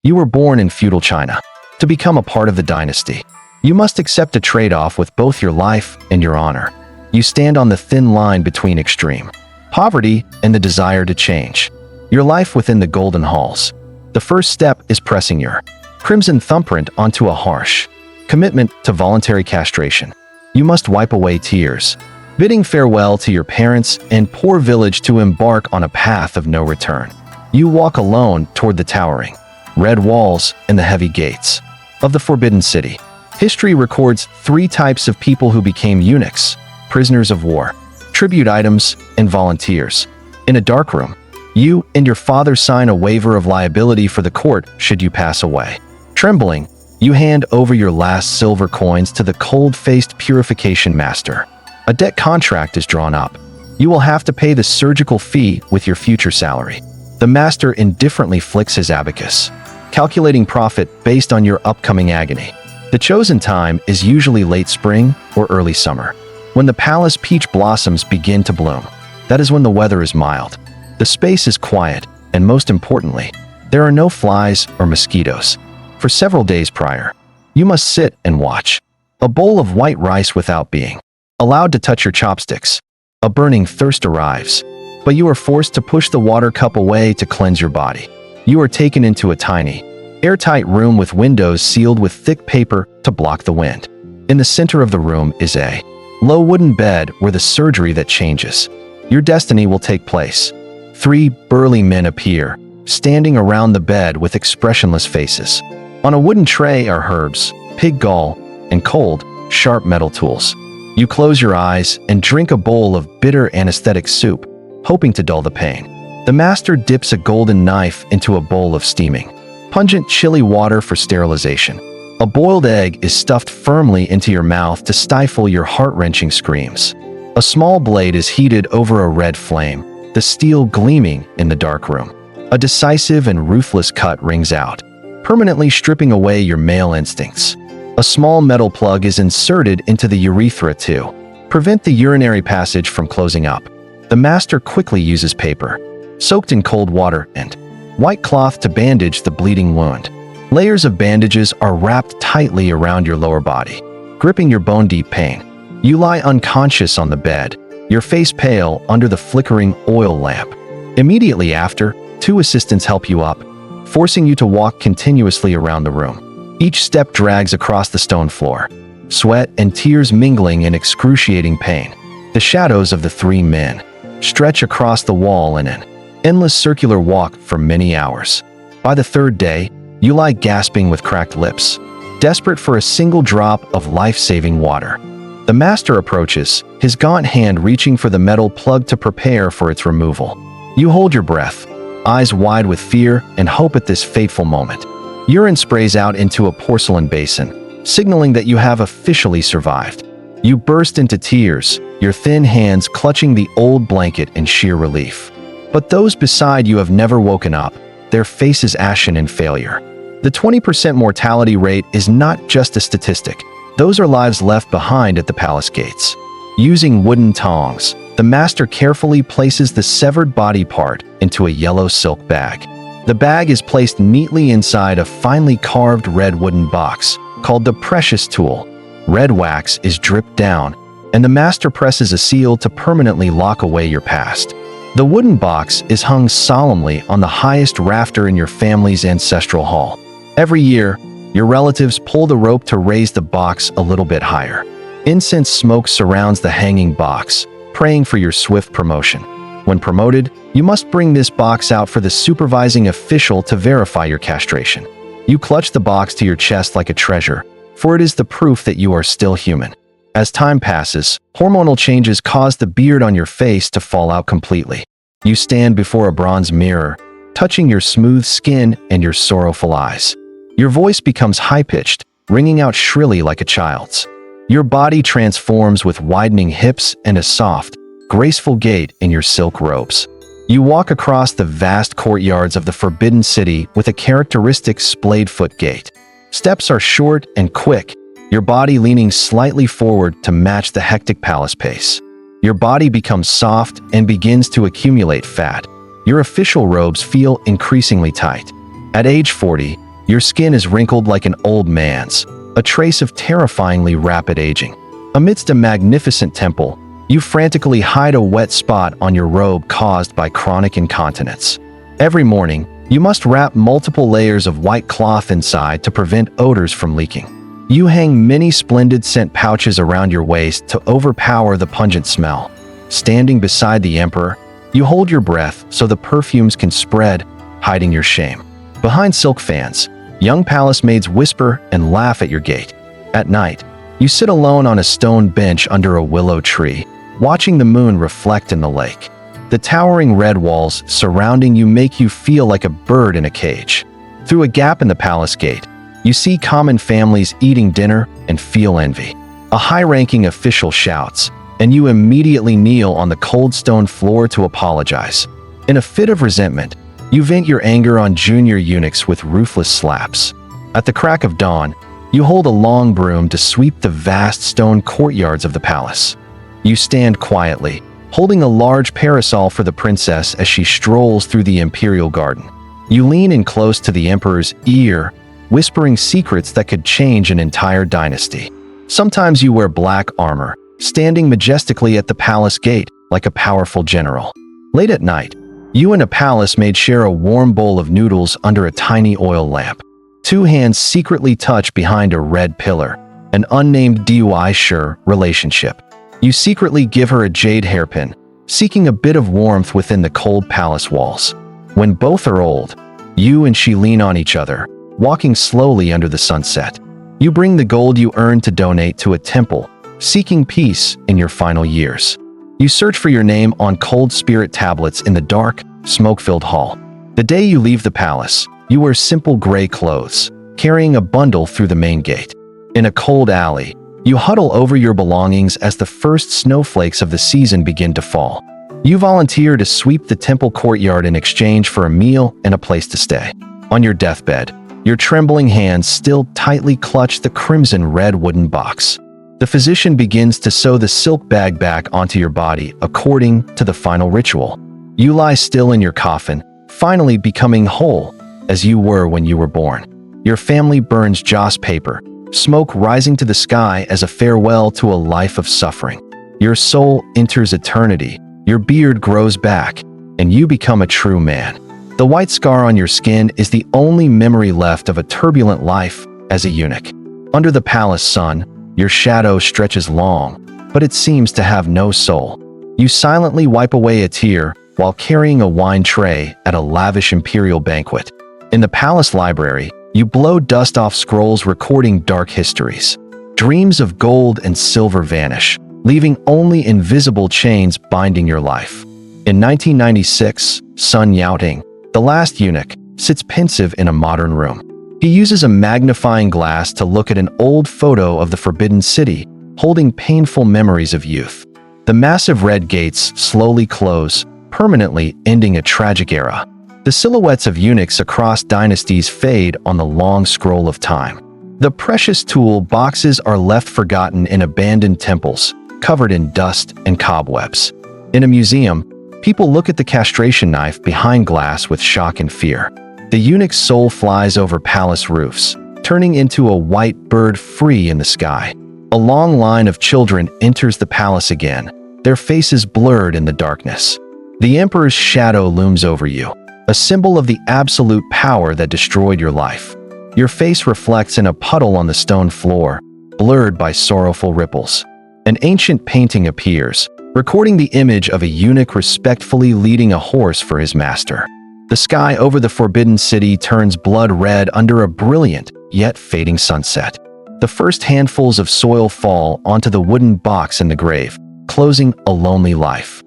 You were born in feudal China. To become a part of the dynasty, you must accept a trade-off with both your life and your honor. You stand on the thin line between extreme poverty and the desire to change your life within the golden halls. The first step is pressing your crimson thumbprint onto a harsh commitment to voluntary castration. You must wipe away tears, bidding farewell to your parents and poor village to embark on a path of no return. You walk alone toward the towering red walls and the heavy gates of the Forbidden City. History records 3 types of people who became eunuchs: prisoners of war, tribute items, and volunteers. In a dark room, you and your father sign a waiver of liability for the court should you pass away. Trembling, you hand over your last silver coins to the cold-faced Purification master. A debt contract is drawn up. You will have to pay the surgical fee with your future salary. The master indifferently flicks his abacus, calculating profit based on your upcoming agony. The chosen time is usually late spring or early summer, when the palace peach blossoms begin to bloom. That is when the weather is mild, the space is quiet, and most importantly, there are no flies or mosquitoes. For several days prior, you must sit and watch a bowl of white rice without being allowed to touch your chopsticks. A burning thirst arrives, but you are forced to push the water cup away to cleanse your body. You are taken into a tiny, airtight room with windows sealed with thick paper to block the wind. In the center of the room is a low wooden bed where the surgery that changes your destiny will take place. 3 burly men appear, standing around the bed with expressionless faces. On a wooden tray are herbs, pig gall, and cold, sharp metal tools. You close your eyes and drink a bowl of bitter anesthetic soup, hoping to dull the pain. The master dips a golden knife into a bowl of steaming, pungent chili water for sterilization. A boiled egg is stuffed firmly into your mouth to stifle your heart-wrenching screams. A small blade is heated over a red flame, the steel gleaming in the dark room. A decisive and ruthless cut rings out, permanently stripping away your male instincts. A small metal plug is inserted into the urethra to prevent the urinary passage from closing up. The master quickly uses paper, soaked in cold water, and white cloth to bandage the bleeding wound. Layers of bandages are wrapped tightly around your lower body, gripping your bone-deep pain. You lie unconscious on the bed, your face pale under the flickering oil lamp. Immediately after, 2 assistants help you up, forcing you to walk continuously around the room. Each step drags across the stone floor, sweat and tears mingling in excruciating pain. The shadows of the 3 men stretch across the wall in an endless circular walk for many hours. By the 3rd day, you lie gasping with cracked lips, desperate for a single drop of life-saving water. The master approaches, his gaunt hand reaching for the metal plug to prepare for its removal. You hold your breath, eyes wide with fear and hope at this fateful moment. Urine sprays out into a porcelain basin, signaling that you have officially survived. You burst into tears, your thin hands clutching the old blanket in sheer relief. But those beside you have never woken up, their faces ashen in failure. The 20% mortality rate is not just a statistic. Those are lives left behind at the palace gates. Using wooden tongs, the master carefully places the severed body part into a yellow silk bag. The bag is placed neatly inside a finely carved red wooden box called the precious tool. Red wax is dripped down, and the master presses a seal to permanently lock away your past. The wooden box is hung solemnly on the highest rafter in your family's ancestral hall. Every year, your relatives pull the rope to raise the box a little bit higher. Incense smoke surrounds the hanging box, praying for your swift promotion. When promoted, you must bring this box out for the supervising official to verify your castration. You clutch the box to your chest like a treasure, for it is the proof that you are still human. As time passes, hormonal changes cause the beard on your face to fall out completely. You stand before a bronze mirror, touching your smooth skin and your sorrowful eyes. Your voice becomes high-pitched, ringing out shrilly like a child's. Your body transforms with widening hips and a soft, graceful gait in your silk robes. You walk across the vast courtyards of the Forbidden City with a characteristic splayed-foot gait. Steps are short and quick, your body leaning slightly forward to match the hectic palace pace. Your body becomes soft and begins to accumulate fat. Your official robes feel increasingly tight. At age 40, Your skin is wrinkled like an old man's, a trace of terrifyingly rapid aging. Amidst a magnificent temple, you frantically hide a wet spot on your robe caused by chronic incontinence. Every morning, you must wrap multiple layers of white cloth inside to prevent odors from leaking. You hang many splendid scent pouches around your waist to overpower the pungent smell. Standing beside the emperor, you hold your breath so the perfumes can spread, hiding your shame. Behind silk fans, young palace maids whisper and laugh at your gait. At night, you sit alone on a stone bench under a willow tree, watching the moon reflect in the lake. The towering red walls surrounding you make you feel like a bird in a cage. Through a gap in the palace gate, you see common families eating dinner and feel envy. A high-ranking official shouts, and you immediately kneel on the cold stone floor to apologize. In a fit of resentment, you vent your anger on junior eunuchs with ruthless slaps. At the crack of dawn, you hold a long broom to sweep the vast stone courtyards of the palace. You stand quietly, holding a large parasol for the princess as she strolls through the imperial garden. You lean in close to the emperor's ear, whispering secrets that could change an entire dynasty. Sometimes you wear black armor, standing majestically at the palace gate like a powerful general. Late at night, you and a palace maid share a warm bowl of noodles under a tiny oil lamp. Two hands secretly touch behind a red pillar, an unnamed Dui Shi relationship. You secretly give her a jade hairpin, seeking a bit of warmth within the cold palace walls. When both are old, you and she lean on each other, walking slowly under the sunset. You bring the gold you earned to donate to a temple, seeking peace in your final years. You search for your name on cold spirit tablets in the dark, smoke-filled hall. The day you leave the palace, you wear simple gray clothes, carrying a bundle through the main gate. In a cold alley, you huddle over your belongings as the first snowflakes of the season begin to fall. You volunteer to sweep the temple courtyard in exchange for a meal and a place to stay. On your deathbed, your trembling hands still tightly clutch the crimson-red wooden box. The physician begins to sew the silk bag back onto your body according to the final ritual. You lie still in your coffin, finally becoming whole, as you were when you were born. Your family burns joss paper, smoke rising to the sky as a farewell to a life of suffering. Your soul enters eternity, your beard grows back, and you become a true man. The white scar on your skin is the only memory left of a turbulent life as a eunuch. Under the palace sun, your shadow stretches long, but it seems to have no soul. You silently wipe away a tear while carrying a wine tray at a lavish imperial banquet. In the palace library, you blow dust off scrolls recording dark histories. Dreams of gold and silver vanish, leaving only invisible chains binding your life. In 1996, son Yaoting, the last eunuch, sits pensive in a modern room. He uses a magnifying glass to look at an old photo of the Forbidden City, holding painful memories of youth. The massive red gates slowly close, permanently ending a tragic era. The silhouettes of eunuchs across dynasties fade on the long scroll of time. The precious tool boxes are left forgotten in abandoned temples, covered in dust and cobwebs. In a museum, people look at the castration knife behind glass with shock and fear. The eunuch's soul flies over palace roofs, turning into a white bird free in the sky. A long line of children enters the palace again, their faces blurred in the darkness. The emperor's shadow looms over you, a symbol of the absolute power that destroyed your life. Your face reflects in a puddle on the stone floor, blurred by sorrowful ripples. An ancient painting appears, recording the image of a eunuch respectfully leading a horse for his master. The sky over the Forbidden City turns blood red under a brilliant, yet fading sunset. The first handfuls of soil fall onto the wooden box in the grave, closing a lonely life.